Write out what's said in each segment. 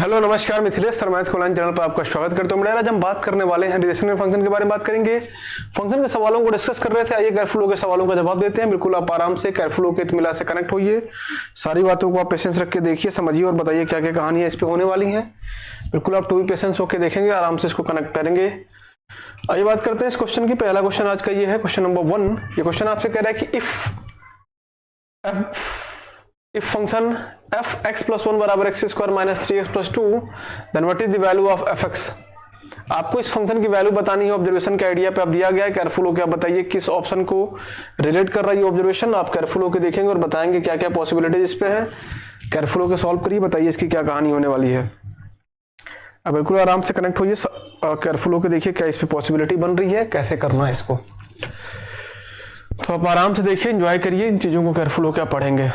Hello नमस्कार, Mithilesh sir maths online channel पर आपका स्वागत करता हूं। आज हम बात करने वाले हैं रिलेशनल फंक्शन के बारे में बात करेंगे। फंक्शन के सवालों को डिस्कस कर रहे थे। आइए केयरफुल होकर सवालों का जवाब देते हैं। बिल्कुल आप आराम से केयरफुल होकर मिला से कनेक्ट होइए, सारी बातों को आप पेशेंस रख के देखिए, समझिए और बताइए क्या क्या कहानियां इस पे होने वाली हैं। बिल्कुल आप टू पेशेंस होकर देखेंगे, आराम से इसको कनेक्ट करेंगे। आइए बात करते हैं इस क्वेश्चन की। पहला क्वेश्चन आज का ये है, क्वेश्चन नंबर 1। ये क्वेश्चन आपसे कह रहा है कि if function f(x + 1) बराबर x² - 3x + 2 then what is the value of fx। आपको इस फंक्शन की वैल्यू बतानी है। ऑब्जर्वेशन के आइडिया पे आप दिया गया है, केयरफुल होकर आप बताइए किस ऑप्शन को रिलेट कर रहा है ये ऑब्जर्वेशन। आप केयरफुल होकर देखेंगे और बताएंगे क्या क्या पॉसिबिलिटीज इस पे है। केयरफुल होकर सॉल्व करिए, बताइए इसकी क्या कहानी होने वाली है। अब बिल्कुल आराम से कनेक्ट होइए, केयरफुल होकर देखिए क्या इस पे पॉसिबिलिटी बन रही है, कैसे करना है इसको। तो आप आराम से देखिए, एंजॉय करिए इन चीजों को, केयरफुल होकर आप पढ़ेंगे।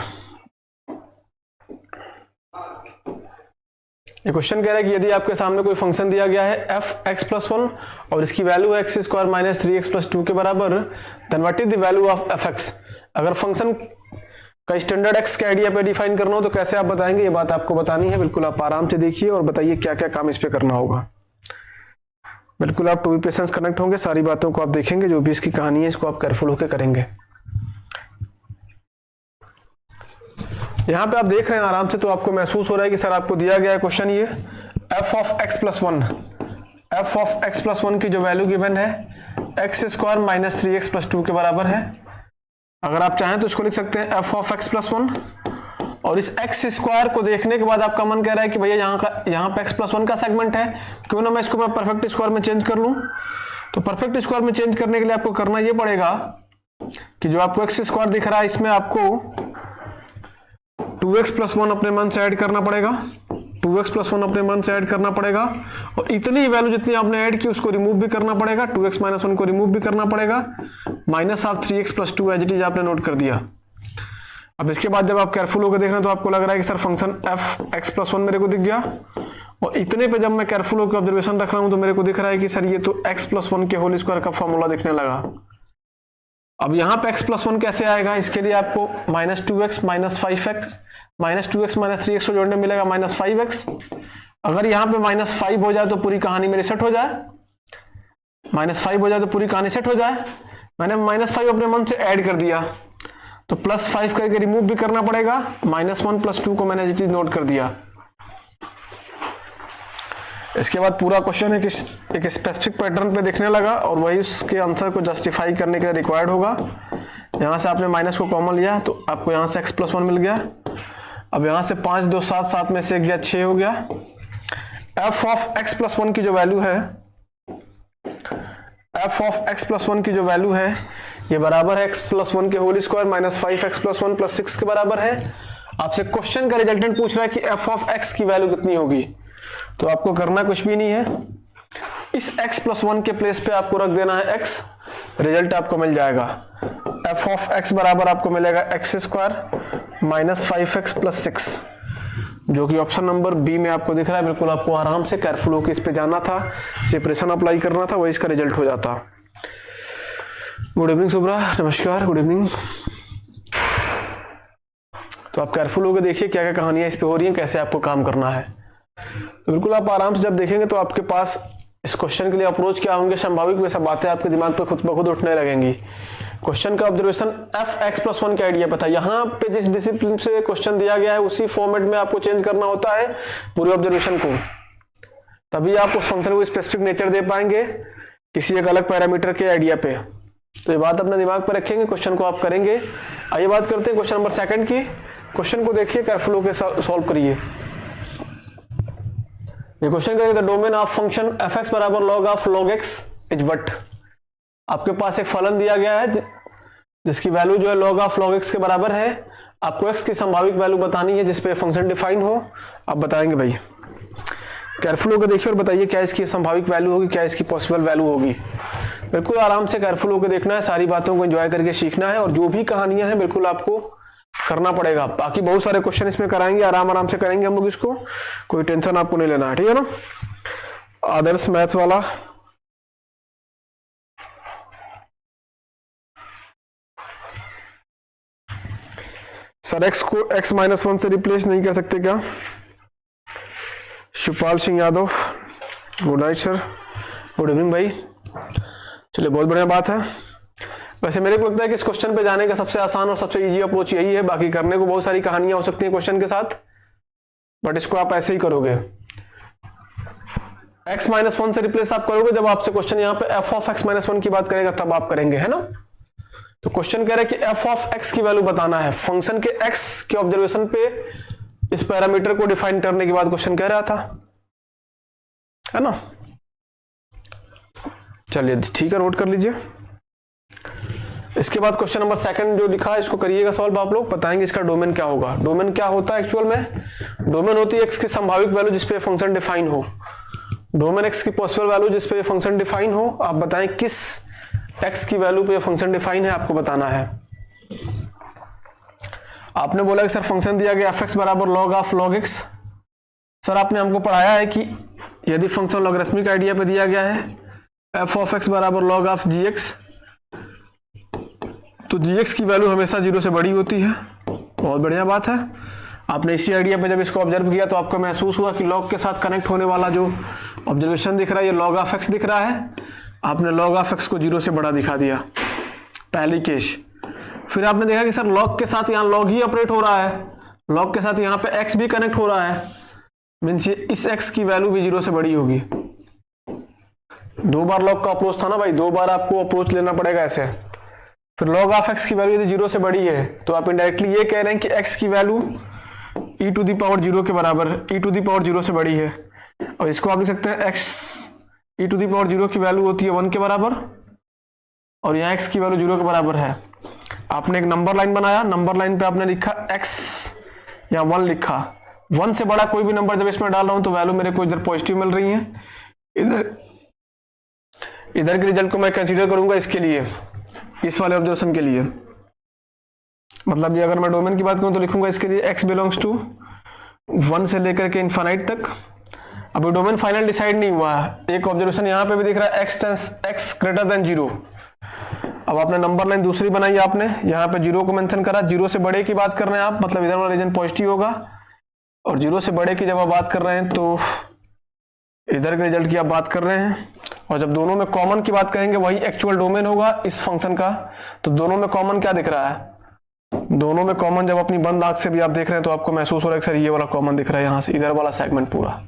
ये क्वेश्चन कह रहा है कि यदि आपके सामने कोई फंक्शन दिया गया है f(x + 1) और इसकी वैल्यू है x² - 3x + 2 के बराबर, then what is the value of fx। अगर फंक्शन का स्टैंडर्ड x के आइडिया पे डिफाइन करना हो तो कैसे आप बताएंगे, ये बात आपको बतानी है। बिल्कुल आप आराम से देखिए और बताइए क्या क्या काम इस पे करना होगा। बिल्कुल आप टू बी पेशेंस कनेक्ट होंगे, सारी बातों को आप देखेंगे, जो भी इसकी कहानी है इसको आप केयरफुल होकर करेंगे। यहां पे आप देख रहे हैं आराम से, तो आपको महसूस हो रहा है कि सर आपको दिया गया है क्वेश्चन ये f(x + 1), f(x + 1) की जो वैल्यू गिवन है x² - 3x + 2 के बराबर है। अगर आप चाहें तो इसको लिख सकते हैं f(x + 1), और इस x² को देखने के बाद आपका मन कह रहा है कि भैया यहाँ पे x + 1 का सेगमेंट है, क्यों ना मैं इसको मैं परफेक्ट स्क्वायर में चेंज कर लूं। तो परफेक्ट स्क्वायर में चेंज करने के लिए आपको करना ये पड़ेगा कि जो आपको x² दिख रहा है इसमें आपको 2x + 1 अपने मन से ऐड करना पड़ेगा, 2x + 1 अपने मन से ऐड करना पड़ेगा, और इतनी वैल्यू जितनी आपने ऐड की उसको रिमूव भी करना पड़ेगा, 2x - 1 को रिमूव भी करना पड़ेगा, -3x + 2 एज इट इज आपने नोट कर दिया। अब इसके बाद जब आप केयरफुल होकर देख रहे हैं तो आपको लग रहा है कि सर फंक्शन f(x + 1) मेरे को दिख गया, और इतने पे जब मैं केयरफुल होकर ऑब्जर्वेशन रख रहा हूं तो मेरे को दिख रहा है कि सर ये तो x + 1 के होल स्क्वायर का फॉर्मूला दिखने लगा। अब यहाँ पे x + 1 कैसे आएगा, इसके लिए आपको -2x - 5x, -2x - 3x को जोड़ने मिलेगा -5x। अगर यहाँ पे -5 हो जाए तो पूरी कहानी मेरी सेट हो जाए, -5 हो जाए तो पूरी कहानी सेट हो जाए। मैंने -5 अपने मन से ऐड कर दिया, तो +5 करके रिमूव भी करना पड़ेगा, -1 + 2 को मैंने ये चीज नोट कर दिया। इसके बाद पूरा क्वेश्चन एक स्पेसिफिक पैटर्न पे दिखने लगा, और वही उसके आंसर को जस्टिफाई करने के लिए रिक्वायर्ड होगा। यहाँ से आपने माइनस को कॉमन लिया तो आपको यहाँ से x + 1 मिल गया। अब यहाँ से 5 2 7 7 में से गया 6 हो गया। f(x + 1) की जो वैल्यू है, f(x + 1) की जो वैल्यू है ये बराबर है x + 1 के होल स्क्वायर -5x + 1 + 6 के बराबर है। आपसे क्वेश्चन का रिजल्टेंट पूछ रहा है कि f(x) की वैल्यू कितनी होगी, तो आपको करना कुछ भी नहीं है, इस x + 1 के प्लेस पे आपको रख देना है x, रिजल्ट आपको मिल जाएगा। f(x) बराबर आपको मिलेगा x² - 5x + 6, जो कि ऑप्शन नंबर बी में आपको दिख रहा है। बिल्कुल आपको आराम से केयरफुल होकर इस पे जाना था, सेपरेशन अप्लाई करना था, वही इसका रिजल्ट हो जाता। गुड इवनिंग शुभ्रा, नमस्कार, गुड इवनिंग। तो आप केयरफुल होकर देखिए क्या क्या कहानियां इस पे हो रही हैं, कैसे आपको काम करना है। तो बिल्कुल आप आराम से जब देखेंगे तो आपके पास इस क्वेश्चन के लिए अप्रोच क्या होंगे, संभाविक वे सब बातें आपके दिमाग पे खुद ब खुद उठने लगेंगी। क्वेश्चन का ऑब्जर्वेशन f(x + 1) के आइडिया पता है, यहाँ पे जिस डिसिप्लिन से क्वेश्चन दिया गया है उसी फॉर्मेट में आपको चेंज करना होता है पूरे ऑब्जर्वेशन को, तभी आप उस फंक्शन को स्पेसिफिक नेचर दे पाएंगे किसी एक अलग पैरामीटर के आइडिया पे। तो ये बात अपने दिमाग पर रखेंगे, क्वेश्चन को आप करेंगे। आइए बात करते हैं क्वेश्चन नंबर 2 की। क्वेश्चन को देखिए, केयरफुल होकर सॉल्व करिए। ये क्वेश्चन करेंगे the domain of function f(x) बराबर log x इज व्हाट। आपके पास एक फलन दिया गया है जिसकी वैल्यू जो है log x के बराबर है। आपको x की संभावित वैल्यू बतानी है जिसपे फंक्शन डिफाइन हो। आप बताएंगे भाई, केयरफुल होकर देखिए और बताइए क्या इसकी संभावित वैल्यू होगी, क्या इसकी पॉसिबल वैल्यू होगी। बिल्कुल आराम से केयरफुल होकर देखना है, सारी बातों को एंजॉय करके सीखना है, और जो भी कहानियां हैं बिल्कुल आपको करना पड़ेगा। बाकी बहुत सारे क्वेश्चन इसमें कराएंगे, आराम से करेंगे हम लोग इसको, कोई टेंशन आपको नहीं लेना है, ठीक है ना। आदर्श मैथ्स वाला सर x को x - 1 से रिप्लेस नहीं कर सकते क्या? Shivpal Singh Yadav, good night sir, good evening भाई। चलिए बहुत बढ़िया बात है। वैसे मेरे को लगता है कि इस क्वेश्चन पे जाने का सबसे आसान और सबसे इजी अप्रोच यही है। बाकी करने को बहुत सारी कहानियां हो सकती हैं क्वेश्चन के साथ, बट इसको आप ऐसे ही करोगे। x माइनस वन से रिप्लेस आप करोगे जब आपसे क्वेश्चन यहाँ पे f of x minus one की बात करेगा तब आप करेंगे, है ना। तो क्वेश्चन कह रहा है कि f ऑफ x की वैल्यू बताना है। फंक्शन के x के ऑब्जर्वेशन पे इस पैरामीटर को डिफाइन करने के बाद क्वेश्चन कह रहा था, है ना। चलिए ठीक है, नोट कर लीजिए। इसके बाद क्वेश्चन नंबर सेकंड जो लिखा है इसको करिएगा सॉल्व आप लोग। बताएंगे इसका डोमेन क्या होगा। डोमेन क्या होता है एक्चुअल में? डोमेन होती है x की संभावित वैल्यू जिस पे फंक्शन डिफाइन हो। डोमेन x की पॉसिबल वैल्यू जिस पे फंक्शन डिफाइन हो। आप बताएं किस x की वैल्यू पे फंक्शन डिफाइन है, आपको बताना है। आपने बोला कि सर फंक्शन दिया गया f(x) बराबर log of log x। Sir आपने हमको पढ़ाया है कि यदि फंक्शन लॉगरिथमिक आइडिया पे दिया गया है f ऑफ x बराबर log ऑफ gx, तो gx की वैल्यू हमेशा 0 से बड़ी होती है। बहुत बढ़िया बात है। आपने इसी आइडिया पे जब इसको ऑब्जर्व किया तो आपको महसूस हुआ कि log के साथ कनेक्ट होने वाला जो ऑब्जर्वेशन दिख रहा है ये log ऑफ x दिख रहा है। आपने log ऑफ x को 0 से बड़ा दिखा दिया, पहली केस। फिर आपने देखा कि सर log के साथ यहाँ log ही ऑपरेट हो रहा है, log के साथ यहाँ पे x भी कनेक्ट हो रहा है, मीन्स इस x की वैल्यू भी 0 से बड़ी होगी। दो बार log का अप्रोच था ना भाई, दो बार आपको अप्रोच लेना पड़ेगा ऐसे। फिर log ऑफ x की वैल्यू यदि 0 से बड़ी है तो आप इनडायरेक्टली ये कह रहे हैं कि x की value e to the power 0 के बराबर, e टू दी पावर 0 से बड़ी है। और इसको आप लिख सकते हैं x e to the power 0 की वैल्यू होती है 1 के बराबर, और यहाँ x की वैल्यू 0 के बराबर है। आपने एक नंबर लाइन बनाया, नंबर लाइन पे आपने लिखा x या 1 लिखा। 1 से बड़ा कोई भी नंबर जब इसमें डाल रहा हूं तो वैल्यू मेरे को इधर पॉजिटिव मिल रही है। इधर के रिजल्ट को मैं कंसीडर करूंगा इसके लिए, इस वाले ऑब्जर्वेशन के लिए। मतलब ये अगर मैं डोमेन की बात करूं तो लिखूंगा इसके लिए x बिलोंग्स टू 1 से लेकर के इनफाइनाइट तक। अभी डोमेन फाइनल डिसाइड नहीं हुआ है। एक ऑब्जर्वेशन यहाँ पे भी दिख रहा है x ग्रेटर देन 0। अब आपने नंबर लाइन दूसरी बनाई, आपने यहाँ पे 0 को मेंशन करा। 0 से बड़े की बात कर रहे हैं आप, मतलब इधर वाला रीजन पॉजिटिव होगा। और 0 से बड़े की जब आप बात कर रहे हैं तो इधर के रिजल्ट की आप बात कर रहे हैं। और जब दोनों में कॉमन की बात करेंगे वही एक्चुअल डोमेन होगा इस फंक्शन का। तो दोनों में कॉमन क्या दिख रहा है? दोनों में कॉमन जब अपनी बंद आंख से भी आप देख रहे हैं तो आपको महसूस हो रहा है कि सर ये वाला कॉमन दिख रहा है, यहाँ से इधर वाला सेगमेंट पूरा।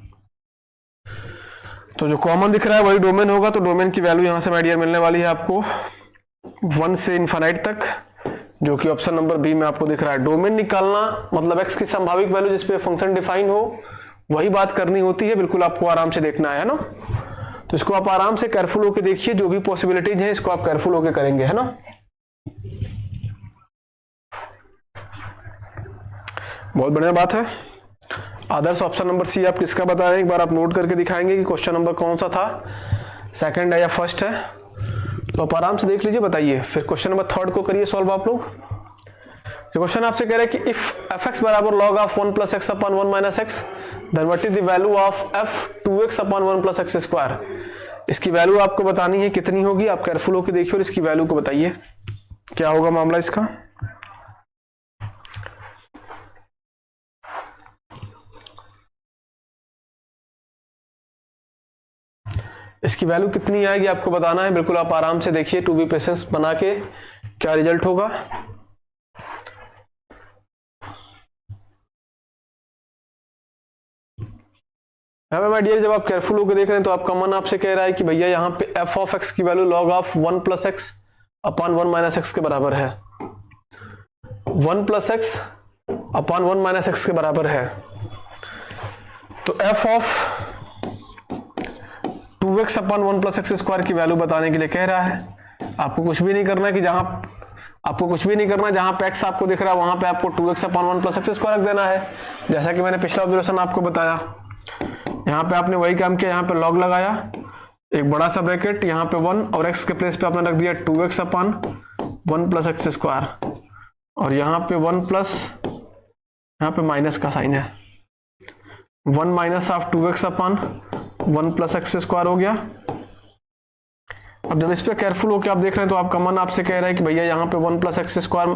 तो जो कॉमन दिख रहा है वही डोमेन होगा। तो डोमेन की वैल्यू यहाँ से माय डियर मिलने वाली है आपको 1 से इनफाइनाइट तक, जो कि ऑप्शन नंबर बी में आपको दिख रहा है। डोमेन निकालना मतलब x की संभावित वैल्यू जिस पे फंक्शन डिफाइन हो वही बात करनी होती है। बिल्कुल आपको आराम से देखना है ना। तो इसको आप आराम से केयरफुल होकर देखिए, जो भी पॉसिबिलिटीज हैं इसको आप केयरफुल होकर करेंगे, है ना। बहुत बढ़िया बात है। आदर्श ऑप्शन नंबर सी आप किसका बता रहे हैं, एक बार आप नोट करके दिखाएंगे कि क्वेश्चन नंबर कौन सा था, सेकंड है या फर्स्ट है। तो आप आराम से देख लीजिए, बताइए। फिर क्वेश्चन नंबर थर्ड को करिए सॉल्व आप लोग। क्वेश्चन आपसे कह रहे हैं कि इफ f(x) बराबर log of 1 plus x upon 1 minus x, then what is the value of f 2x upon 1 plus x square. इसकी वैल्यू आपको बतानी है कितनी होगी। आप केयरफुल होकर देखिए और इसकी वैल्यू को बताइए क्या होगा मामला इसका। इसकी वैल्यू कितनी आएगी आपको बताना है। बिल्कुल आप आराम से देखिए, टू बी पेशेंस बना के क्या रिजल्ट होगा। माय डियर जब आप केयरफुल होकर देख रहे हैं तो आपका मन आपसे कह रहा है कि भैया यहाँ पे f ऑफ x की value log of 1 plus x upon 1 minus x के बराबर है। 1 plus x upon 1 minus x के बराबर है। तो f of 2x upon 1 plus x square की वैल्यू बताने के लिए कह रहा है। आपको कुछ भी नहीं करना है कि जहां पे x आपको दिख रहा है वहां पे आपको 2x upon 1 plus x square रख देना है, जैसा कि मैंने पिछला ऑब्जर्वेशन आपको बताया। यहाँ पे आपने वही काम किया, यहाँ पे log लगाया, एक बड़ा सा ब्रैकेट, यहाँ पे 1 और x के प्लेस पे आपने रख दिया 2x upon 1 plus x square, और यहाँ पे 1 प्लस, यहाँ पे माइनस का साइन है, 1 minus of 2x upon 1 plus x square हो गया। अब जब इस पे केयरफुल होकर आप देख रहे हैं तो आपका मन आपसे कह रहा है कि भैया यहाँ पे 1 प्लस x स्क्वायर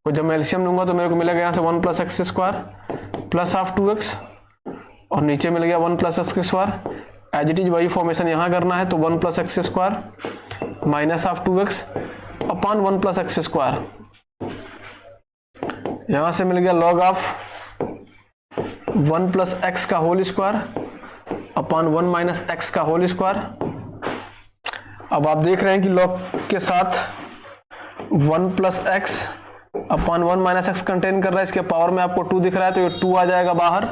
को जब मैं एलसीएम लूंगा तो मेरे को मिलेगा यहाँ से 1 plus x square plus of 2x, और नीचे मिल गया 1 plus x square. As it is वही फॉर्मेशन यहाँ करना है, तो 1 plus x square minus of 2x upon 1 plus x square. यहां से मिल गया लॉग ऑफ 1 प्लस एक्स का whole square upon 1 minus x का होल स्क्वायर। अब आप देख रहे हैं कि लॉग के साथ 1 plus x upon 1 minus x contain कर रहा है, इसके पावर में आपको 2 दिख रहा है, तो ये 2 आ जाएगा बाहर,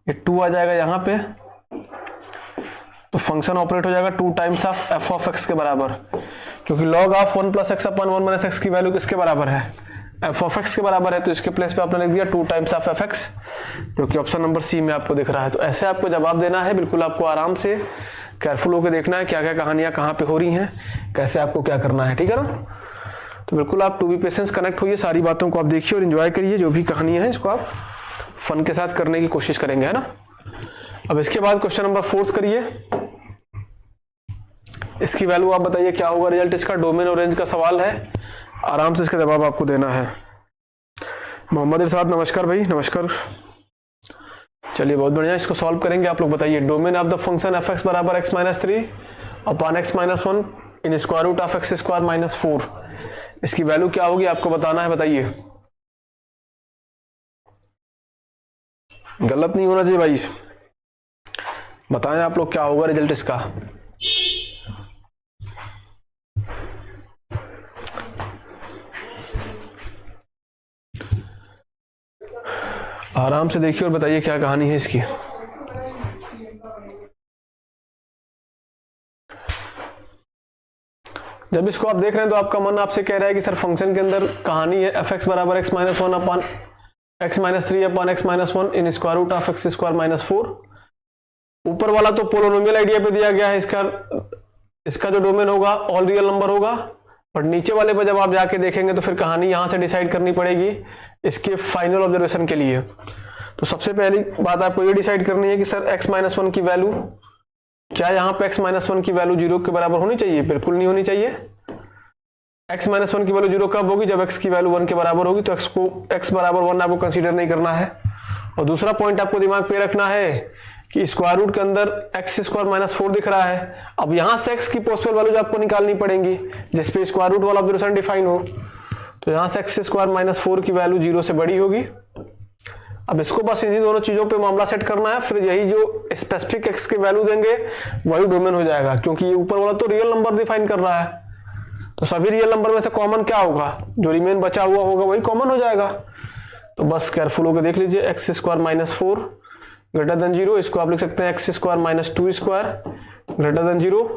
ये 2 आ जाएगा यहां पे, तो फंक्शन ऑपरेट हो जाएगा 2 times of F of x के बराबर, क्योंकि log of 1 plus x upon 1 minus x की वैल्यू किसके बराबर है, एफ ऑफ एक्स के बराबर है, तो इसके प्लेस पे आपने लिख दिया 2 टाइम्स ऑफ एफ एक्स, जो कि ऑप्शन नंबर सी में आपको दिख रहा है। तो ऐसे आपको जवाब देना है, बिल्कुल आपको आराम से केयरफुल होकर देखना है क्या क्या कहानियां कहाँ पे हो रही हैं, कैसे आपको क्या करना है, ठीक है ना। तो बिल्कुल आप टू बी पेशेंस कनेक्ट होइए, सारी बातों को आप देखिए और एंजॉय करिए, जो भी कहानियां हैं इसको आप फन के साथ करने की कोशिश करेंगे, है ना। अब इसके बाद क्वेश्चन नंबर 4 करिए। इसकी वैल्यू आप बताइए क्या होगा रिजल्ट इसका, डोमेन और रेंज का सवाल है, आराम से इसका जवाब आपको देना है। मोहम्मद इरशाद नमस्कार भाई, नमस्कार। चलिए बहुत बढ़िया, इसको सॉल्व करेंगे। आप लोग बताइए domain of the function f x बराबर x minus 3 upon x minus 1 in square root of x square minus 4, इसकी वैल्यू क्या होगी आपको बताना है, बताइए। गलत नहीं होना चाहिए भाई, बताएं आप लोग क्या होगा रिजल्ट इसका। आराम से देखिए और बताइए क्या कहानी है इसकी। जब इसको आप देख रहे हैं तो आपका मन आपसे कह रहा है कि सर फंक्शन के अंदर कहानी है एफ एक्स बराबर x minus 1 upon x minus 3 upon x minus 1 in square root of x square minus 4। ऊपर वाला तो पोलिनोमियल आइडिया पे दिया गया है, इसका जो डोमेन होगा ऑल रियल नंबर होगा, बट नीचे वाले पे जब आप जाके देखेंगे तो फिर कहानी यहां से डिसाइड करनी पड़ेगी इसके फाइनल ऑब्जर्वेशन के लिए। तो सबसे पहली बात आपको ये डिसाइड करनी है कि सर x माइनस 1 की वैल्यू, क्या यहाँ पे x माइनस 1 की वैल्यू 0 के बराबर होनी चाहिए, बिल्कुल नहीं होनी चाहिए। x माइनस 1 की वैल्यू 0 कब होगी, जब x की वैल्यू 1 के बराबर होगी, तो x बराबर 1 आपको कंसीडर नहीं करना है। और दूसरा पॉइंट आपको दिमाग पे रखना है कि स्क्वायर रूट के अंदर एक्स स्क्वायर माइनस 4 दिख रहा है, अब यहां से x की पॉसिबल वैल्यूज आपको निकालनी पड़ेंगी जिसपे स्क्वायर रूट वाला ऑब्जर्वेशन डिफाइन हो, तो यहां से एक्स स्क्वायर माइनस 4 की वैल्यू 0 से बड़ी होगी। अब इसको बस इन्हीं दोनों चीजों पे मामला सेट करना है, फिर यही जो स्पेसिफिक एक्स की वैल्यू देंगे वही डोमेन हो जाएगा, क्योंकि ये ऊपर वाला तो रियल नंबर डिफाइन कर रहा है, तो सभी रियल नंबर में से कॉमन क्या होगा, जो रिमेन बचा हुआ होगा वही कॉमन हो जाएगा। तो बस केयरफुल होकर देख लीजिए, x square minus 4 greater than 0, इसको आप लिख सकते हैं x square minus 2 square greater than 0।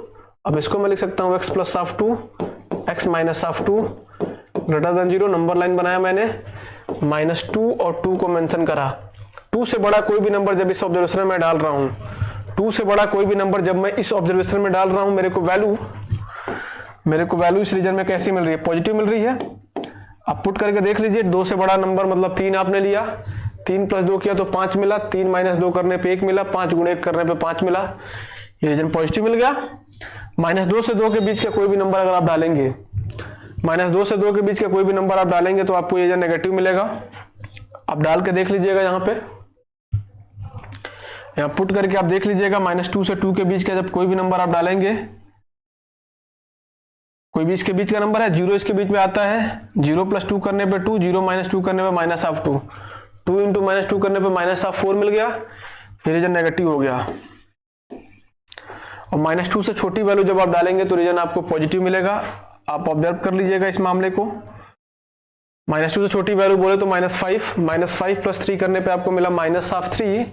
अब इसको मैं लिख सकता हूँ x plus of 2 x minus of 2 greater than 0। Number line बनाया मैंने, माइनस 2 और 2 को मेंशन करा। 2 से बड़ा कोई भी नंबर जब इस ऑब्जर्वेशन में डाल रहा हूं, 2 से बड़ा कोई भी नंबर जब मैं इस ऑब्जर्वेशन में डाल रहा हूं, मेरे को वैल्यू इस रीजन में कैसी मिल रही है, पॉजिटिव मिल रही है। आप पुट करके देख लीजिए, 2 से बड़ा नंबर मतलब 3 आपने लिया, 3 प्लस 2 किया तो 5 मिला, 3 माइनस 2 करने पे 1 मिला, 5 गुणे 1 करने पे 5 मिला, ये रीजन पॉजिटिव मिल गया। माइनस 2 से 2 के बीच का कोई भी नंबर अगर आप डालेंगे, माइनस 2 से 2 के बीच का कोई भी नंबर आप डालेंगे तो आपको ये नेगेटिव मिलेगा। आप डाल के देख लीजिएगा, यहाँ पुट करके आप देख लीजिएगा, माइनस 2 से 2 के बीच का जब कोई भी नंबर आप डालेंगे, कोई भी इसके बीच का नंबर है, 0 इसके बीच में आता है, 0 प्लस 2 करने पे 2, 0 माइनस 2 करने पे माइनस ऑफ 2, 2 इंटू माइनस 2 करने पे माइनस ऑफ 4 मिल गया, फिर रीजन नेगेटिव हो गया। और माइनस 2 से छोटी वैल्यू जब आप डालेंगे तो रीजन आपको पॉजिटिव मिलेगा। आप ऑब्जर्व कर लीजिएगा इस मामले को, माइनस 2 से छोटी वैल्यू बोले तो माइनस 5 प्लस 3 करने पे आपको मिला माइनस ऑफ 3,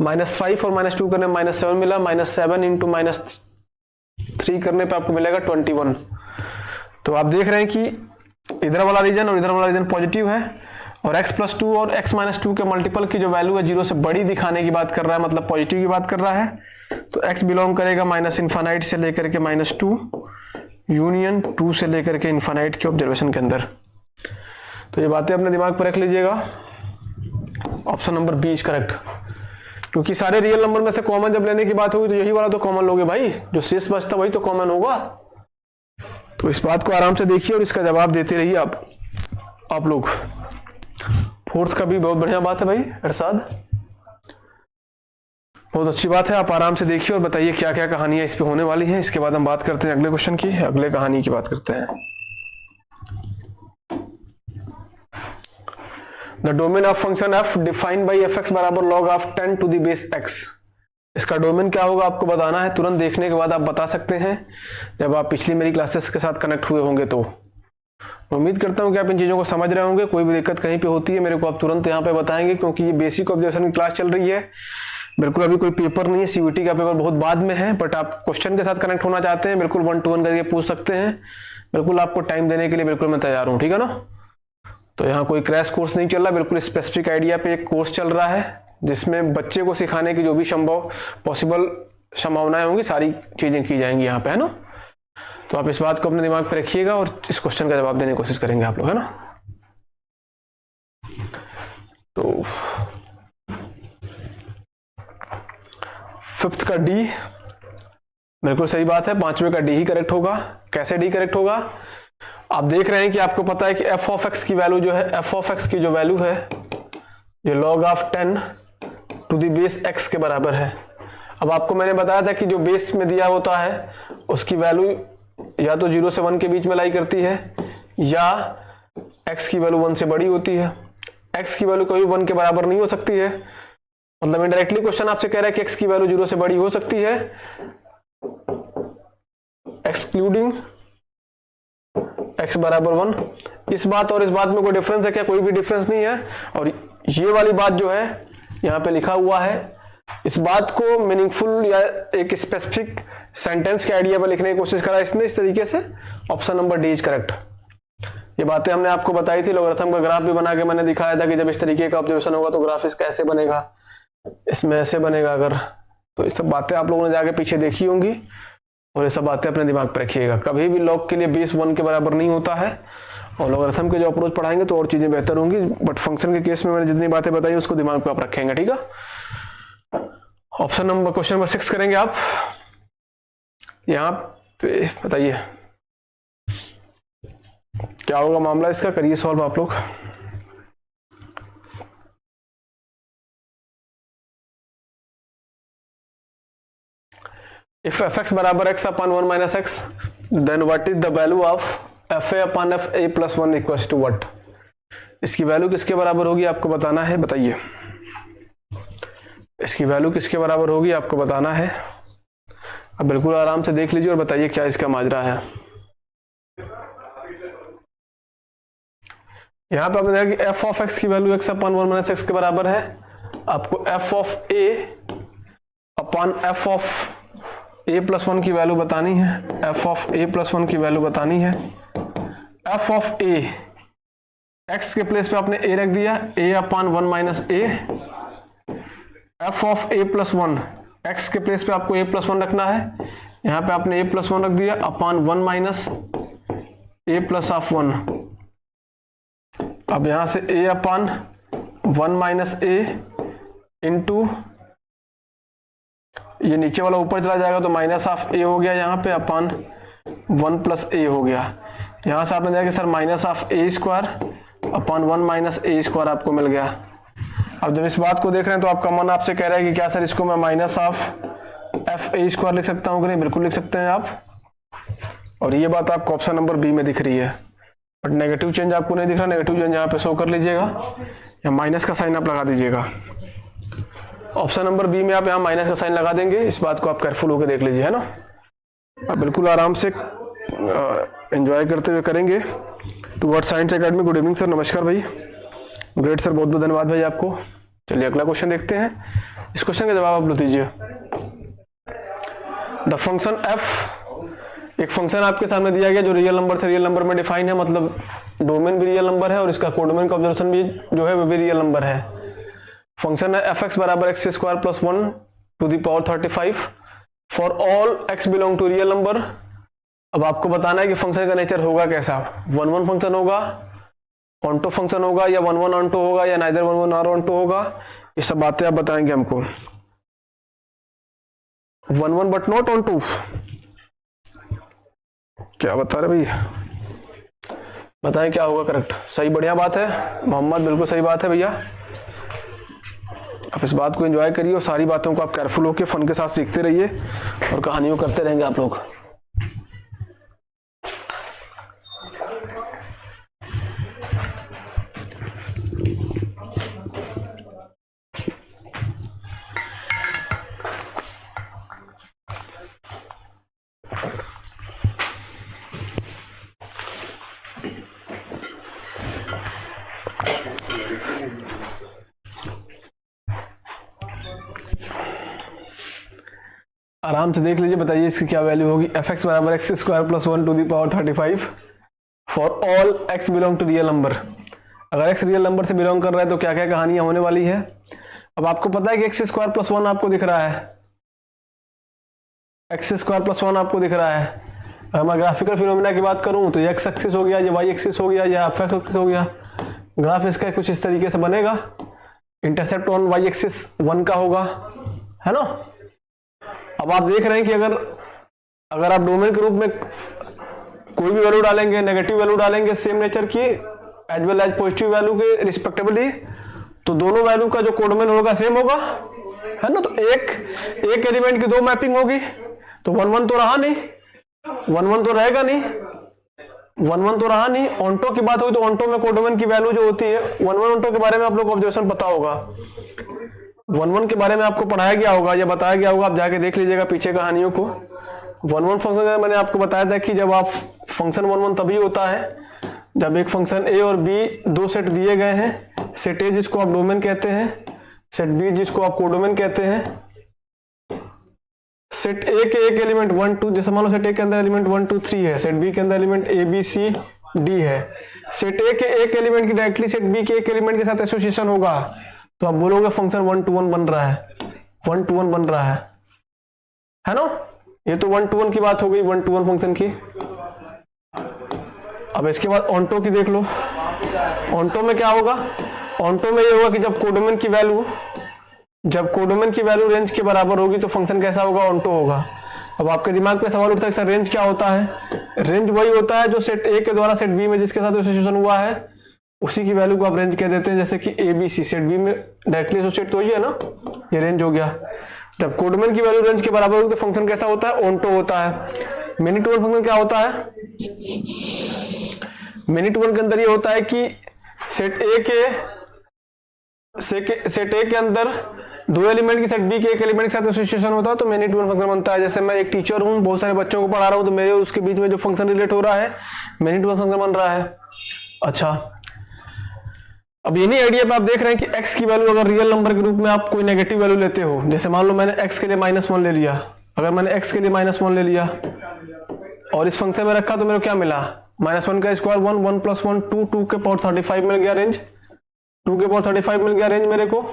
माइनस 5 और माइनस 2 करने में माइनस 7 मिला, माइनस 7 इंटू माइनस 3 करने पे आपको मिलेगा 21। तो आप देख रहे हैं कि इधर वाला रीजन और इधर वाला रीजन पॉजिटिव है, और x प्लस 2 और x माइनस 2 के मल्टीपल की जो वैल्यू है 0 से बड़ी दिखाने की बात कर रहा है, मतलब पॉजिटिव की बात कर रहा है। तो x बिलोंग करेगा माइनस इन्फानाइट से लेकर के माइनस 2 यूनियन 2 से लेकर के इन्फानाइट के ऑब्जर्वेशन के अंदर। तो ये बातें अपने दिमाग पर रख लीजिएगा। Option number B is correct, क्योंकि सारे रियल नंबर में से कॉमन जब लेने की बात होगी तो यही वाला तो कॉमन लोगे भाई, जो शेष बचता वही तो कॉमन होगा। तो इस बात को आराम से देखिए और इसका जवाब देते रहिए आप लोग। 4th का भी बहुत बढ़िया बात है भाई इरशाद। बहुत अच्छी बात है, आप आराम से देखिए और बताइए क्या क्या कहानियां इस पे होने वाली हैं। इसके बाद हम बात करते हैं अगले क्वेश्चन की, अगले कहानी की बात करते हैं। The domain of function f defined by fx बराबर log of 10 to the base x। इसका डोमेन क्या होगा आपको बताना है। तुरंत देखने के बाद आप बता सकते हैं जब आप पिछली मेरी क्लासेस के साथ कनेक्ट हुए होंगे। तो उम्मीद करता हूं कि आप इन चीज़ों को समझ रहे होंगे। कोई भी दिक्कत कहीं पे होती है मेरे को आप तुरंत यहाँ पे बताएंगे, क्योंकि ये बेसिक ऑब्जर्वेशन की क्लास चल रही है। बिल्कुल अभी कोई पेपर नहीं है, सीयूटी का पेपर बहुत बाद में है, बट आप क्वेश्चन के साथ कनेक्ट होना चाहते हैं बिल्कुल 1 to 1 करके पूछ सकते हैं। बिल्कुल आपको टाइम देने के लिए बिल्कुल मैं तैयार हूँ, ठीक है ना। तो यहाँ कोई क्रैश कोर्स नहीं चल रहा, बिल्कुल स्पेसिफिक आइडिया पे एक कोर्स चल रहा है जिसमें बच्चे को सिखाने की जो भी संभव पॉसिबल संभावनाएं होंगी सारी चीजें की जाएंगी यहाँ पे, है ना। तो आप इस बात को अपने दिमाग पे रखिएगा और इस क्वेश्चन का जवाब देने की कोशिश करेंगे आप लोग, है ना। तो फिफ्थ का डी बिल्कुल सही बात है, पांचवें का डी ही करेक्ट होगा। कैसे डी करेक्ट होगा, आप देख रहे हैं कि आपको पता है कि एफ ऑफ एक्स की वैल्यू जो है, एफ ऑफ एक्स की जो वैल्यू है ये log of 10 to the base x के बराबर है। अब आपको मैंने बताया था कि जो बेस में दिया होता है उसकी वैल्यू या तो 0 से 1 के बीच में लाई करती है या x की वैल्यू 1 से बड़ी होती है। x की वैल्यू कभी 1 के बराबर नहीं हो सकती है, मतलब इनडायरेक्टली क्वेश्चन आपसे कह रहा है कि x की वैल्यू 0 से बड़ी हो सकती है एक्सक्लूडिंग x बराबर 1। इस बात और इस बात में कोई डिफरेंस है क्या? कोई भी डिफरेंस नहीं है। और ये वाली बात जो है यहाँ पे लिखा हुआ है, इस बात को मीनिंगफुल या एक स्पेसिफिक सेंटेंस के आइडिया पर लिखने की कोशिश करा इसने इस तरीके से। Option number D is correct. ये बातें हमने आपको बताई थी, लोगरिथम का ग्राफ भी बना के मैंने दिखाया था कि जब इस तरीके का ऑब्जर्वेशन होगा तो ग्राफ इसका ऐसे बनेगा, इसमें ऐसे बनेगा। अगर तो ये सब बातें आप लोगों ने जाके पीछे देखी होंगी और ये सब बातें अपने दिमाग पर रखिएगा। कभी भी लॉग के लिए बेस 1 के बराबर नहीं होता है, और लोगरिथम के जो अप्रोच पढ़ाएंगे तो और चीजें बेहतर होंगी, बट फंक्शन के केस में मैंने जितनी बातें बताई उसको दिमाग पे आप रखेंगे, ठीक है। ऑप्शन नंबर क्वेश्चन नंबर 6 करेंगे आप। यहाँ पे बताइए क्या होगा मामला इसका, करिए सॉल्व आप लोग। If fx बराबर x upon 1 minus x, then what is the value of fa upon fa plus 1 equals to what? इसकी वैल्यू किसके बराबर होगी आपको बताना है, बताइए। इसकी वैल्यू किसके बराबर होगी आपको बताना है। अब बिल्कुल आराम से देख लीजिए और बताइए क्या इसका माजरा है। यहाँ पे आपने देखा कि f ऑफ x की value x upon 1 minus x के बराबर है। आपको f of a upon f of a plus 1 की वैल्यू बतानी है, f ऑफ a प्लस 1 की वैल्यू बतानी है। f ऑफ a, x के प्लेस पे आपने a रख दिया, a upon 1 minus a। f of a plus 1, x के प्लेस पे आपको a प्लस 1 रखना है, यहाँ पे आपने a प्लस 1 रख दिया upon 1 minus a plus of 1। अब यहाँ से a upon 1 minus a into ये नीचे वाला ऊपर चला जाएगा तो माइनस ऑफ a हो गया यहाँ पे अपॉन 1 प्लस a हो गया। यहाँ से आपने देखा कि sir minus of a square upon 1 minus a square आपको मिल गया। अब जब इस बात को देख रहे हैं तो आपका मन आपसे कह रहा है कि क्या सर इसको मैं minus of F a square लिख सकता हूँ कि नहीं? बिल्कुल लिख सकते हैं आप। और ये बात आपको ऑप्शन नंबर बी में दिख रही है, बट नेगेटिव चेंज आपको नहीं दिख रहा। नेगेटिव चेंज यहाँ पे शो कर लीजिएगा या माइनस का साइन आप लगा दीजिएगा। ऑप्शन नंबर बी में आप यहाँ माइनस का साइन लगा देंगे। इस बात को आप केयरफुल होकर देख लीजिए, है ना। आप बिल्कुल आराम से एंजॉय करते हुए करेंगे। Toward science academy, good evening sir, नमस्कार भाई, ग्रेट सर, बहुत बहुत धन्यवाद भाई आपको। चलिए अगला क्वेश्चन देखते हैं। इस क्वेश्चन का जवाब आप लोग दीजिए। द फंक्शन f, एक फंक्शन आपके सामने दिया गया जो रियल नंबर से रियल नंबर में डिफाइन है, मतलब डोमेन भी रियल नंबर है और इसका कोडोमेन का ऑब्जर्वेशन भी जो है वो भी रियल नंबर है। फंक्शन है एफ एक्स बराबर x square plus 1 to the power 35 for all x belong to real number. अब आपको बताना है कि फंक्शन का नेचर होगा कैसा। 1-1 फंक्शन होगा, ऑन-टू फंक्शन होगा, या 1-1 ऑन-टू होगा, या नाइदर 1-1 और ऑन-टू होगा। ये सब बातें आप बताएंगे हमको। 1-1 बट नॉट ऑन-टू, क्या बता रहे भैया, बताएं क्या होगा करेक्ट। सही, बढ़िया बात है मोहम्मद, बिल्कुल सही बात है भैया। आप इस बात को एंजॉय करिए और सारी बातों को आप केयरफुल होकर फन के साथ सीखते रहिए और कहानियों करते रहेंगे आप लोग। आराम से देख लीजिए, बताइए इसकी क्या वैल्यू होगी। एफ एक्स बराबर x square plus 1 to the power 35 for all x belong to real number. अगर एक्स रियल नंबर से बिलोंग कर रहा है तो क्या क्या कहानियां होने वाली है। अब आपको पता है कि एक्स स्क्वायर प्लस 1 आपको दिख रहा है, एक्स स्क्वायर प्लस 1 आपको दिख रहा है। अगर मैं ग्राफिकल फिनोमेना की बात करूं तो ये एक्स एक्सिस हो गया, ये वाई एक्सिस हो गया, या एफ एक्स एक्सिस हो गया। ग्राफ इसका कुछ इस तरीके से बनेगा, इंटरसेप्ट ऑन वाई एक्सिस 1 का होगा, है ना। अब आप देख रहे हैं कि अगर आप डोमेन के रूप में कोई भी वैल्यू डालेंगे, नेगेटिव वैल्यू डालेंगे सेम नेचर की as well as positive value के रिस्पेक्टिवली, तो दोनों वैल्यू का जो कोडोमेन होगा सेम होगा, है ना। तो एक एलिमेंट की दो मैपिंग होगी, तो 1 1 तो रहा नहीं, 1 1 तो रहेगा नहीं, 1 1 तो रहा नहीं। ऑन्टो की बात हुई तो ऑन्टो में कोडोमेन की वैल्यू जो होती है 1 1 ऑन्टो के बारे में आप लोग ऑब्जर्वेशन पता होगा, 1 1 के बारे में आपको पढ़ाया गया होगा या बताया गया होगा, आप जाके देख लीजिएगा पीछे कहानियों को। 1 1 फंक्शन मैंने आपको बताया था कि जब आप फंक्शन 1 1 तभी होता है जब एक फंक्शन ए और बी दो सेट दिए गए हैं, सेट ए जिसको आप डोमेन कहते हैं, सेट बी जिसको आप कोडोमेन कहते हैं। सेट ए के एक एलिमेंट 1 2, जैसे मान लो सेट ए के अंदर एलिमेंट 1 2 3 है, सेट बी के अंदर element A B C D है। सेट ए के एक एलिमेंट की डायरेक्टली सेट बी के एक एलिमेंट के साथ एसोसिएशन होगा, तो आप बोलोगे फंक्शन 1 to 1 बन रहा है, 1 to 1 बन रहा है ना। ये तो 1 to 1 की बात हो गई, 1 to 1 फंक्शन की। अब इसके बाद ऑन्टो की देख लो। ऑन्टो में क्या होगा, ऑन्टो में ये होगा कि जब कोडोमेन की वैल्यू रेंज के बराबर होगी तो फंक्शन कैसा होगा, ऑन्टो होगा। अब आपके दिमाग पे सवाल उठता है सर रेंज क्या होता है। रेंज वही होता है जो सेट ए के द्वारा सेट बी में जिसके साथ एसोसिएशन हुआ है उसी की वैल्यू को आप रेंज कह देते हैं। जैसे कि A B C set B में डायरेक्टली एसोसिएट तो ये है ना, ये रेंज हो गया। जब कोडोमेन की वैल्यू रेंज के बराबर होगी तो फंक्शन कैसा होता है, ऑन्टो होता है। मिनी टू वन फंक्शन क्या होता है, मिनी टू वन के अंदर ये होता है कि सेट ए के अंदर दो एलिमेंट की सेट बी के एक एलिमेंट के साथ एसोसिएशन होता है तो मिनी टू वन फंक्शन बनता है। जैसे मैं एक टीचर हूं, बहुत सारे बच्चों को पढ़ा रहा हूं, तो मेरे उसके बीच में जो फंक्शन रिलेट हो रहा है मिनी टू वन फंक्शन बन रहा है। अच्छा, अब ये नहीं आइडिया पे आप देख रहे हैं कि x की वैल्यू अगर रियल नंबर के रूप में आप कोई नेगेटिव वैल्यू लेते हो, जैसे मान लो मैंने x के लिए -1 ले लिया, अगर मैंने x के लिए -1 ले लिया और इस फंक्शन में रखा तो मेरे को क्या मिला, -1 का स्क्वायर 1 1 + 1 2 2 के पावर 35 मिल गया रेंज, 2 के पावर 35 मिल गया रेंज मेरे को।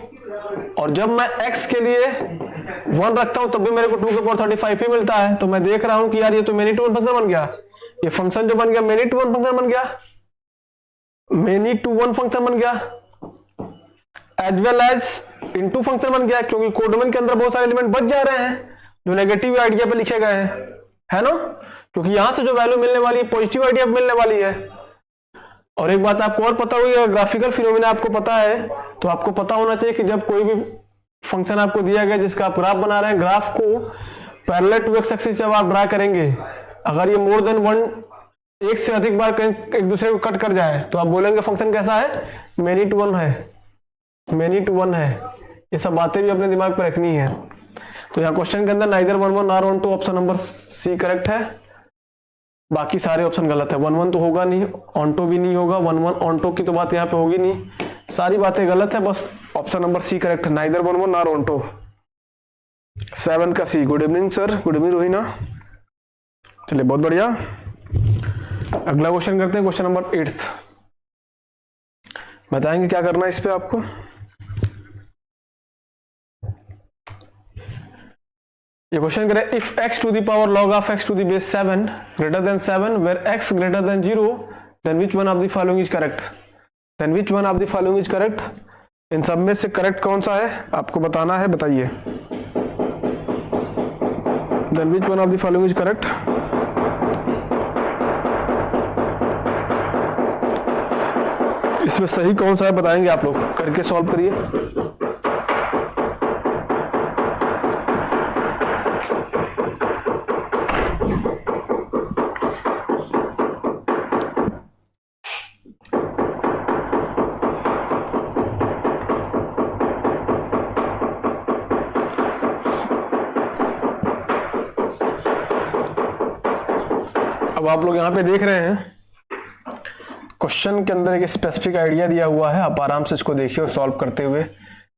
और जब मैं x के लिए 1 रखता हूं तब भी मेरे को 2 के पावर 35 ही मिलता है। तो मैं देख रहा हूं कि यार ये तो मेनी टू वन फंक्शन बन गया, ये फंक्शन जो बन गया मेनी टू वन फंक्शन बन गया, मेनी टू वन फंक्शन बन गया, as well as into function बन गया, क्योंकि कोडोमेन के अंदर बहुत सारे एलिमेंट बच जा रहे हैं जो नेगेटिव आइडिया पे लिखे गए हैं, है ना। क्योंकि यहां से जो वैल्यू मिलने वाली है पॉजिटिव आइडिया पे मिलने वाली है। और एक बात आपको और पता होगी, अगर ग्राफिकल फिनोमेना आपको पता है तो आपको पता होना चाहिए कि जब कोई भी फंक्शन आपको दिया गया जिसका आप ग्राफ बना रहे हैं, ग्राफ को पैरेलल टू एक्स एक्सिस जब आप ड्रा करेंगे, अगर ये मोर देन 1 एक से अधिक बार एक दूसरे को कट कर जाए तो आप बोलेंगे फंक्शन कैसा है, मेनी टू वन है, मेनी टू वन है। ये सब बातें भी अपने दिमाग पर रखनी है। तो यहाँ क्वेश्चन के अंदर neither 1 1 nor 1 2 option number C correct है, बाकी सारे ऑप्शन गलत है। 1 1 तो होगा नहीं, ऑन्टो भी नहीं होगा, 1 1 ऑन्टो की तो बात यहाँ पे होगी नहीं, सारी बातें गलत है, बस ऑप्शन नंबर सी करेक्ट है, नाइदर 1 1 नॉर ऑन्टो। 7 का C. Good evening sir, good evening Rohina. चलिए बहुत बढ़िया, अगला क्वेश्चन करते हैं, क्वेश्चन नंबर 8। बताएंगे क्या करना है इस पे आपको। ये क्वेश्चन करें, if x to the power log of x to the base 7 greater than 7 where x greater than 0 then which one of the following is correct, then which one of the following is correct। इन सब में से correct कौन सा है आपको बताना है, बताइए। then which one of the following is correct। इसमें सही कौन सा है बताएंगे आप लोग, करके सॉल्व करिए। अब आप लोग यहाँ पे देख रहे हैं क्वेश्चन के अंदर एक स्पेसिफिक आइडिया दिया हुआ है, आप आराम से इसको देखिए और सॉल्व करते हुए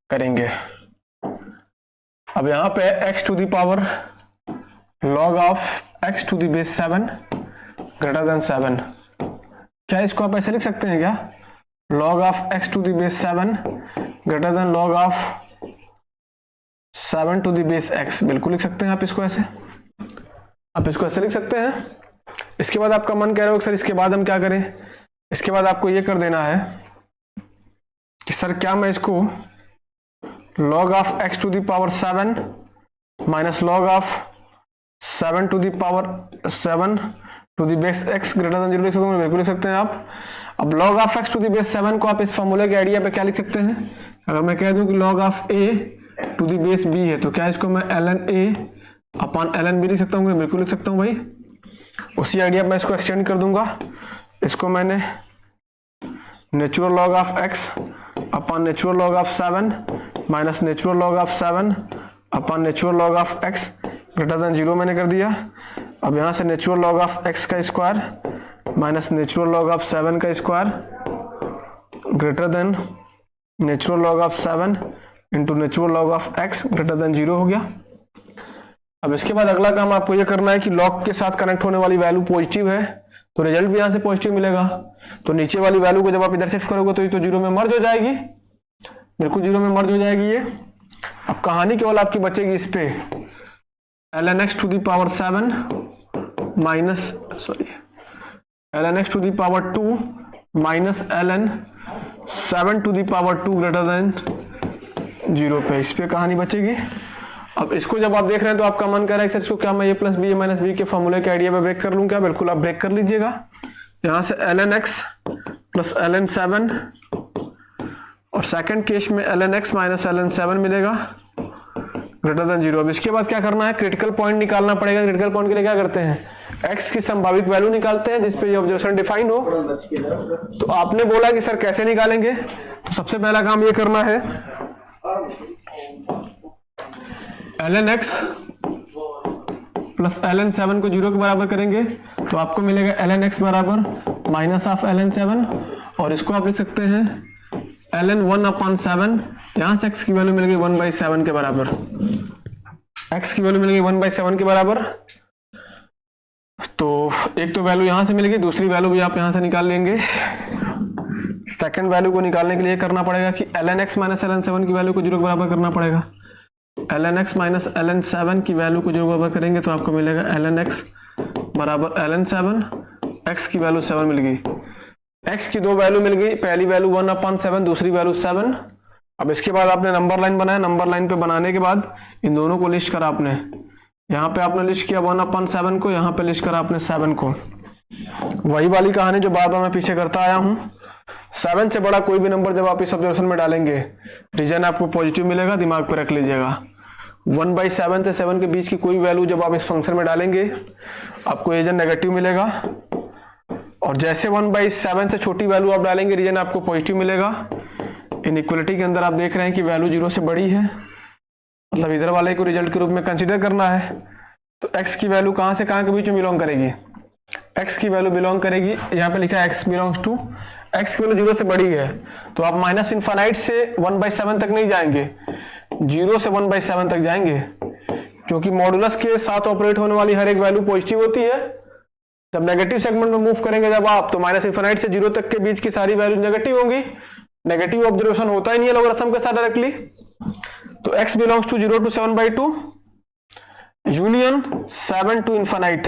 करेंगे। अब यहाँ पे x to the power log of x to the base 7 greater than 7, क्या इसको आप ऐसे लिख सकते हैं क्या? log of x to the base 7 greater than log of 7 to the base x, बिल्कुल लिख सकते हैं आप इसको ऐसे, आप इसको ऐसे लिख सकते हैं। इसके बाद आपका मन कह रहा हो सर इसके बाद हम क्या करें? इसके बाद आपको ये कर देना है कि सर क्या मैं इसको log of x to the power 7 minus log of 7 to the power 7 to the base x greater than 0 लिख सकते हैं, बिल्कुल लिख सकते हैं आप। अब log of x to the base 7 को आप इस फॉर्मूले के आइडिया पे क्या लिख सकते हैं? अगर मैं कह दूं कि log of a to the base b है तो क्या इसको मैं ln a upon ln b लिख सकता हूँ? बिल्कुल लिख सकता हूँ भाई। उसी आइडिया मैं इसको एक्सटेंड कर दूंगा, इसको मैंने natural log of x upon natural log of 7 minus natural log of 7 upon natural log of x greater than 0 मैंने कर दिया। अब यहाँ से नेचुरल लॉग ऑफ x का square minus natural log of 7 का square greater than natural log of 7 into natural log of x greater than 0 हो गया। अब इसके बाद अगला काम आपको ये करना है कि लॉग के साथ कनेक्ट होने वाली वैल्यू पॉजिटिव है तो रिजल्ट भी यहाँ से पॉजिटिव मिलेगा। तो नीचे वाली वैल्यू को जब आप इधर शिफ्ट करोगे तो ये तो 0 में मर्ज हो जाएगी, बिल्कुल 0 में मर्ज हो जाएगी ये। अब कहानी केवल आपकी बचेगी इस पे ln x to the power 7 minus ln x to the power 2 minus ln 7 to the power 2 greater than 0 पे, इस पे कहानी बचेगी। अब इसको जब आप देख रहे हैं तो आपका मन कर रहा है कि इसको क्या मैं a plus B minus B के फॉर्मूले के आइडिया पे ब्रेक कर लूं क्या? बिल्कुल आप ब्रेक कर लीजिएगा। यहां से ln x प्लस ln 7 और सेकंड केस में ln x माइनस ln 7 मिलेगा ग्रेटर देन 0। अब इसके बाद क्या करना है? क्रिटिकल पॉइंट निकालना पड़ेगा। क्रिटिकल पॉइंट के लिए क्या करते हैं? x की संभावित वैल्यू निकालते हैं जिसपे ये ऑब्जर्वेशन डिफाइन हो। तो आपने बोला कि सर कैसे निकालेंगे, तो सबसे पहला काम ये करना है ln x प्लस ln 7 को 0 के बराबर करेंगे तो आपको मिलेगा ln x बराबर माइनस ऑफ ln 7 और इसको आप लिख सकते हैं ln 1 अपॉन 7। यहां से x की वैल्यू मिल गई 1/7 के बराबर, x की वैल्यू मिल गई 1/7 के बराबर। तो एक तो वैल्यू यहां से मिल गई, दूसरी वैल्यू भी आप यहां से निकाल लेंगे। सेकंड वैल्यू को निकालने के लिए करना पड़ेगा कि ln x माइनस ln 7 की वैल्यू को 0 के बराबर करना पड़ेगा। ln x माइनस ln 7 की वैल्यू को 0 के बराबर करेंगे तो आपको मिलेगा ln x बराबर ln 7, x की वैल्यू 7 मिल गई। x की दो वैल्यू मिल गई, पहली वैल्यू 1/7, दूसरी वैल्यू 7। अब इसके बाद आपने नंबर लाइन बनाया, नंबर लाइन पे बनाने के बाद इन दोनों को लिस्ट करा आपने। यहाँ पे आपने लिस्ट किया 1/7 को, यहाँ पे लिस्ट करा आपने 7 को। वही वाली कहानी जो बार बार मैं पीछे करता आया हूँ। 7 से बड़ा कोई भी नंबर जब आप इस ऑब्जर्वेशन में डालेंगे रीजन आपको पॉजिटिव मिलेगा, दिमाग पे रख लीजिएगा। 1/7 से 7 के बीच की कोई वैल्यू जब आप इस फंक्शन में डालेंगे आपको रीजन नेगेटिव मिलेगा, और जैसे 1/7 से छोटी वैल्यू आप डालेंगे रीजन आपको पॉजिटिव मिलेगा। इनइक्वालिटी के अंदर आप देख रहे हैं कि वैल्यू 0 से बड़ी है, मतलब इधर वाले को रिजल्ट के रूप में कंसीडर करना है। तो x की वैल्यू कहां से कहां के बीच में बिलोंग करेगी? x की वैल्यू बिलोंग करेगी, यहाँ पे लिखा है x बिलोंग्स टू, x की वैल्यू 0 से बड़ी है तो आप माइनस इनफाइनाइट से 1/7 तक नहीं जाएंगे, 0 से 1/7 तक जाएंगे, क्योंकि मॉडुलस के साथ ऑपरेट होने वाली हर एक वैल्यू पॉजिटिव होती है। जब नेगेटिव सेगमेंट में मूव करेंगे जब आप, तो माइनस इनफाइनाइट से 0 तक के बीच की सारी वैल्यू नेगेटिव होंगी। नेगेटिव ऑब्जर्वेशन होता ही नहीं है लॉगरिथम के साथ डायरेक्टली। तो x belongs to 0 to 7/2 union 7 to infinite,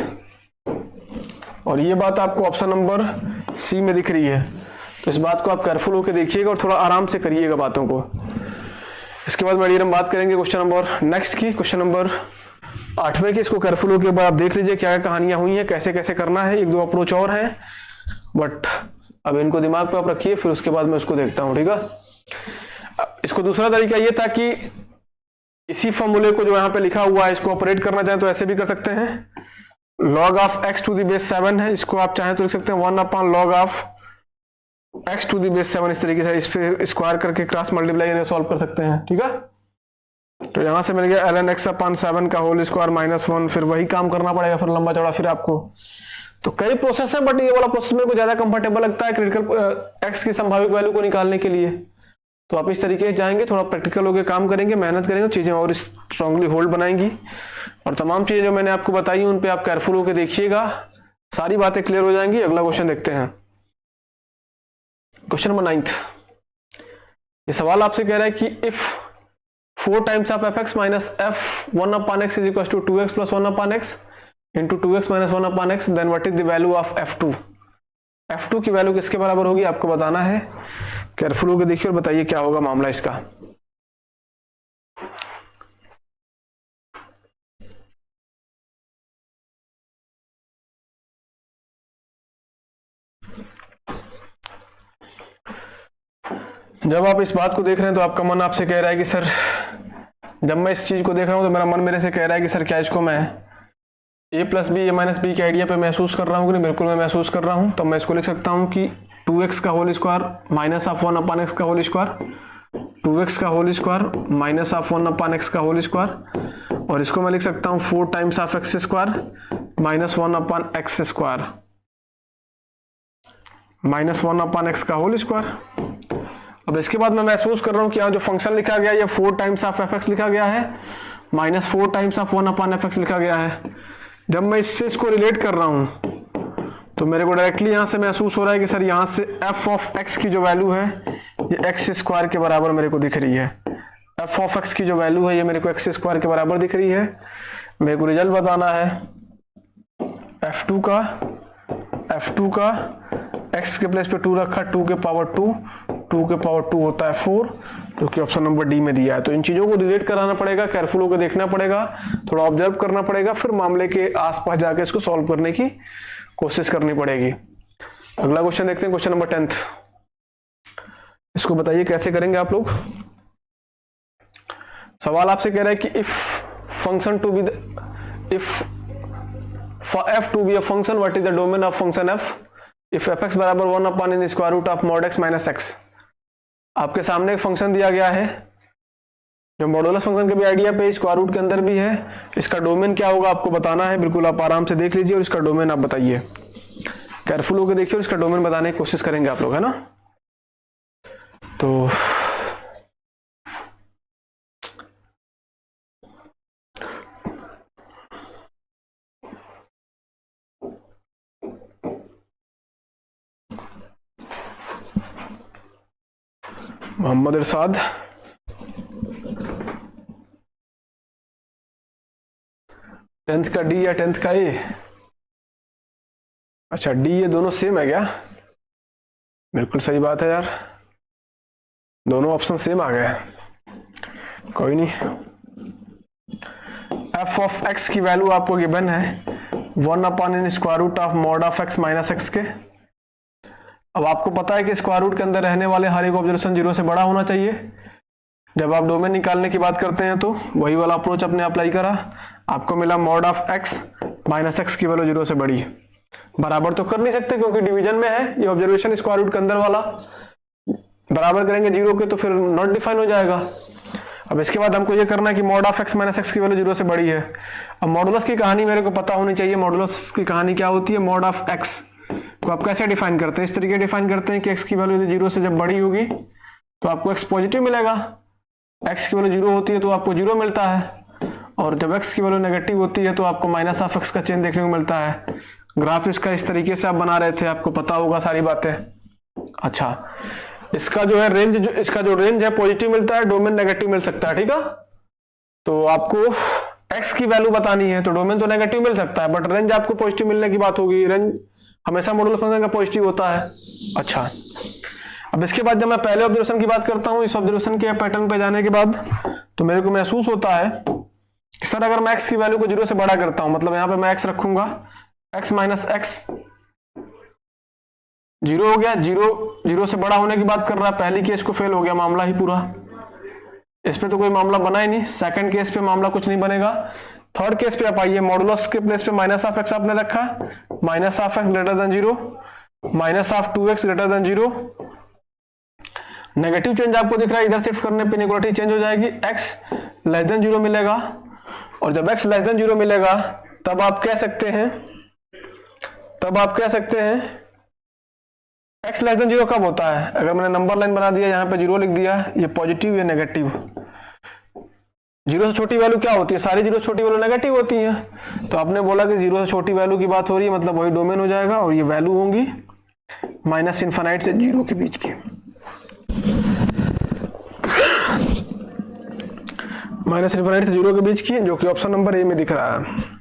और ये बात आपको ऑप्शन नंबर सी में दिख रही है। तो इस बात को आप केयरफुल होकर देखिएगा और थोड़ा आराम से करिएगा बातों को। इसके बाद मेरी हम बात करेंगे क्वेश्चन नंबर नेक्स्ट की, क्वेश्चन नंबर 8वें की। इसको केयरफुल होकर एक बार आप देख लीजिए क्या क्या कहानियां हुई हैं, कैसे कैसे करना है। एक दो अप्रोच और है बट अब इनको दिमाग पे आप रखिए, फिर उसके बाद मैं उसको देखता हूं, ठीक है। इसको दूसरा तरीका ये था कि इसी फॉर्मूले को जो यहाँ पे लिखा हुआ है इसको ऑपरेट करना चाहें तो ऐसे भी कर सकते हैं। log of x to the base 7 है, इसको आप चाहें तो लिख सकते हैं 1/log of x to the base 7। इस तरीके से इस पे स्क्वायर करके क्रॉस मल्टीप्लाई सॉल्व कर सकते हैं, ठीक है। तो यहां से मिल गया ln x/7 का होल स्क्वायर -1, फिर वही काम करना पड़ेगा फिर लंबा चौड़ा, फिर आपको तो कई प्रोसेस है, बट ये वाला प्रोसेस मेरे को ज्यादा कंफर्टेबल लगता है क्रिटिकल एक्स की संभावित वैल्यू को निकालने के लिए। तो आप इस तरीके से जाएंगे, थोड़ा प्रैक्टिकल होकर काम करेंगे, मेहनत करेंगे, चीजें और स्ट्रांगली होल्ड बनाएंगी। और तमाम चीजें जो मैंने आपको बताई उन पे आप केयरफुल होकर देखिएगा, सारी बातें क्लियर हो जाएंगी। अगला क्वेश्चन देखते हैं, क्वेश्चन नंबर 9। ये सवाल आपसे कह रहा है कि if 4 times of fx minus f 1 upon x is equal to 2x plus 1 upon x into 2x minus 1 upon x, then what is the value of f2। f2 की वैल्यू किसके बराबर होगी आपको बताना है। केयरफुल होकर देखिए और बताइए क्या होगा मामला इसका। जब आप इस बात को देख रहे हैं तो आपका मन आपसे कह रहा है कि सर, जब मैं इस चीज को देख रहा हूं तो मेरा मन मेरे से कह रहा है कि सर क्या इसको मैं a plus B, A minus B के आइडिया पे महसूस कर रहा हूँ कि नहीं? बिल्कुल मैं महसूस कर रहा हूँ। तो मैं इसको लिख सकता हूँ कि 2x का whole square minus of 1 upon x का होल स्क्वायर, 2x का whole square minus of 1 upon x का होल स्क्वायर, और इसको मैं लिख सकता हूँ 4 times of x square minus 1 upon x square minus 1 upon x का होल स्क्वायर। अब इसके बाद मैं महसूस कर रहा हूं कि यहाँ जो फंक्शन लिखा गया है ये 4 टाइम्स ऑफ fx लिखा गया है, minus 4 times of 1 upon fx लिखा गया है। जब मैं इससे इसको रिलेट कर रहा हूं तो मेरे को डायरेक्टली यहां से महसूस हो रहा है कि सर यहां से f ऑफ x की जो वैल्यू है ये x स्क्वायर के बराबर मेरे को दिख रही है। f ऑफ x की जो वैल्यू है ये मेरे को x स्क्वायर के बराबर दिख रही है। मेरे को रिजल्ट बताना है f2 का x के प्लेस पे 2 रखा, 2 के पावर 2 होता है 4, जो कि ऑप्शन नंबर डी में दिया है। तो इन चीजों को रिलेट कराना पड़ेगा, केयरफुल होकर देखना पड़ेगा, थोड़ा ऑब्जर्व करना पड़ेगा, फिर मामले के आसपास जाकर इसको सॉल्व करने की कोशिश करनी पड़ेगी। अगला क्वेश्चन देखते हैं, क्वेश्चन नंबर 10। इसको बताइए कैसे करेंगे आप लोग। सवाल आपसे कह रहा है कि if function to be if for f to be a function, what is the domain of function f? If fx बराबर 1 upon in square root of mod x minus x। आपके सामने एक फंक्शन दिया गया है जो मॉडुलस फंक्शन के भी आइडिया पे स्क्वायर रूट के अंदर भी है। इसका डोमेन क्या होगा आपको बताना है, बिल्कुल आप आराम से देख लीजिए और इसका डोमेन आप बताइए। केयरफुल होकर देखिए और इसका डोमेन बताने की कोशिश करेंगे आप लोग, है ना। तो मोहम्मद इरशाद, टेंथ का डी या टेंथ का ए? अच्छा डी, ये दोनों सेम है क्या? बिल्कुल सही बात है यार, दोनों ऑप्शन सेम आ गए। कोई नहीं, एफ ऑफ एक्स की वैल्यू आपको गिवन है 1 upon in square root of mod of x minus x के। अब आपको पता है कि स्क्वायर रूट के अंदर रहने वाले हर एक ऑब्जर्वेशन 0 से बड़ा होना चाहिए। जब आप डोमेन निकालने की बात करते हैं तो वही वाला अप्रोच अपने अप्लाई करा, आपको मिला mod of x minus x की वैल्यू 0 से बड़ी। बराबर तो कर नहीं सकते क्योंकि डिवीजन में है ये ऑब्जर्वेशन, स्क्वायर रूट के अंदर वाला बराबर करेंगे 0 के तो फिर नॉट डिफाइन हो जाएगा। अब इसके बाद हमको ये करना है कि mod of x minus x की वैल्यू 0 से बड़ी है। अब मॉडुलस की कहानी मेरे को पता होनी चाहिए। मॉडुलस की कहानी क्या होती है? मॉड ऑफ एक्स को आप कैसे डिफाइन करते हैं? इस तरीके डिफाइन करते हैं कि x की वैल्यू 0 से जब बड़ी होगी तो आपको x पॉजिटिव मिलेगा, x की वैल्यू 0 होती है तो आपको 0 मिलता है, और जब x की वैल्यू नेगेटिव होती है तो आपको माइनस ऑफ x का चेन देखने को मिलता है। ग्राफ इसका इस तरीके से आप बना रहे थे, आपको पता होगा सारी बातें। अच्छा, इसका जो है रेंज, इसका जो रेंज है पॉजिटिव मिलता है, डोमेन नेगेटिव मिल सकता है, ठीक है। तो आपको x की वैल्यू बतानी है तो डोमेन तो नेगेटिव मिल सकता है बट रेंज आपको पॉजिटिव मिलने की बात होगी। रेंज हमेशा मॉडुलस फंक्शन का पॉजिटिव होता है। अच्छा, अब इसके बाद जब मैं पहले ऑब्जर्वेशन की बात करता हूं, इस ऑब्जर्वेशन के पैटर्न पे जाने के बाद तो मेरे को महसूस होता है कि सर अगर मैं x की वैल्यू को 0 से बड़ा करता हूं, मतलब यहां पे मैं x रखूंगा, x माइनस एक्स 0 हो गया, 0 से बड़ा होने की बात कर रहा है। पहली केस को फेल हो गया मामला ही पूरा, इस पे तो कोई मामला बना ही नहीं। सेकंड केस पे मामला कुछ नहीं बनेगा। थर्ड केस पे आप आइए, मॉडुलस के प्लेस पे माइनस ऑफ एक्स आपने रखा, minus of x greater than 0, minus of 2x greater than 0। Negative change आपको दिख रहा है, इधर शिफ्ट करने पे इनइक्वालिटी चेंज हो जाएगी, x लेस देन 0 मिलेगा, और जब x लेस देन 0 मिलेगा तब आप कह सकते हैं तब आप कह सकते हैं x लेस देन 0 कब होता है? अगर मैंने नंबर लाइन बना दिया, यहाँ पे 0 लिख दिया, ये पॉजिटिव या नेगेटिव। 0 से छोटी वैल्यू क्या होती है? सारी 0 से छोटी वैल्यू नेगेटिव होती है। तो आपने बोला कि 0 से छोटी वैल्यू की बात हो रही है, मतलब वही डोमेन हो जाएगा और ये वैल्यू होंगी माइनस इन्फिनाइट से 0 के बीच की। माइनस इन्फिनाइट से 0 के बीच की, जो कि ऑप्शन नंबर ए में दिख रहा है।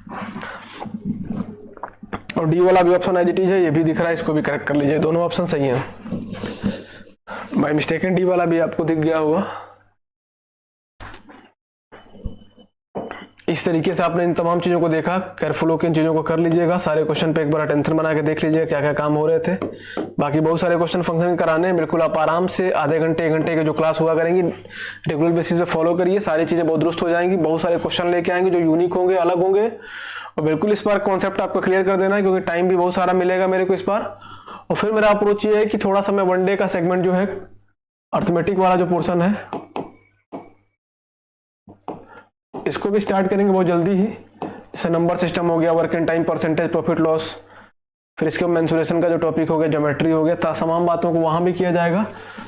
और डी वाला भी ऑप्शन एज इट इज है, ये भी दिख रहा है, इसको भी करेक्ट कर लीजिए, दोनों ऑप्शन सही हैं। बाय मिस्टेक डी वाला भी आपको दिख गया होगा। इस तरीके से आपने इन तमाम चीजों को देखा, केयरफुल होकर इन चीजों को कर लीजिएगा। सारे क्वेश्चन पे एक बार अटेंशन बना के देख लीजिए क्या क्या काम हो रहे थे। बाकी बहुत सारे क्वेश्चन फंक्शन कराने हैं, बिल्कुल आप आराम से आधे घंटे 1 घंटे के जो क्लास हुआ करेंगी रेगुलर बेसिस पे फॉलो करिए, सारी चीजें बहुत दुरुस्त हो जाएंगी। बहुत सारे क्वेश्चन लेके आएंगे जो यूनिक होंगे, अलग होंगे, और बिल्कुल इस बार कॉन्सेप्ट आपको क्लियर कर देना है, क्योंकि टाइम भी बहुत सारा मिलेगा मेरे को इस बार। और फिर मेरा अप्रोच ये है कि थोड़ा सा मैं 1 डे का सेगमेंट जो है अर्थमेटिक वाला जो पोर्शन है इसको भी स्टार्ट करेंगे बहुत जल्दी ही। जैसे नंबर सिस्टम हो गया, work and time, percentage, profit loss, फिर इसके मेंसुरेशन का जो टॉपिक हो गया, ज्योमेट्री हो गया, तमाम बातों को वहां भी किया जाएगा।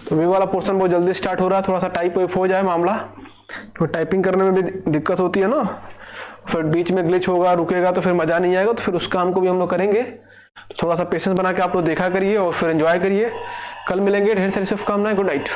तो वे वाला पोर्शन बहुत जल्दी स्टार्ट हो रहा है। थोड़ा सा टाइप वाइप हो जाए मामला, तो टाइपिंग करने में भी दिक्कत होती है ना, फिर बीच में ग्लिच होगा, रुकेगा तो फिर मजा नहीं आएगा। तो फिर उस काम को भी हम लोग करेंगे। थोड़ा सा पेशेंस बना के आप लोग देखा करिए और फिर एंजॉय करिए। कल मिलेंगे, ढेर सारी शुभकामनाएं। Good night.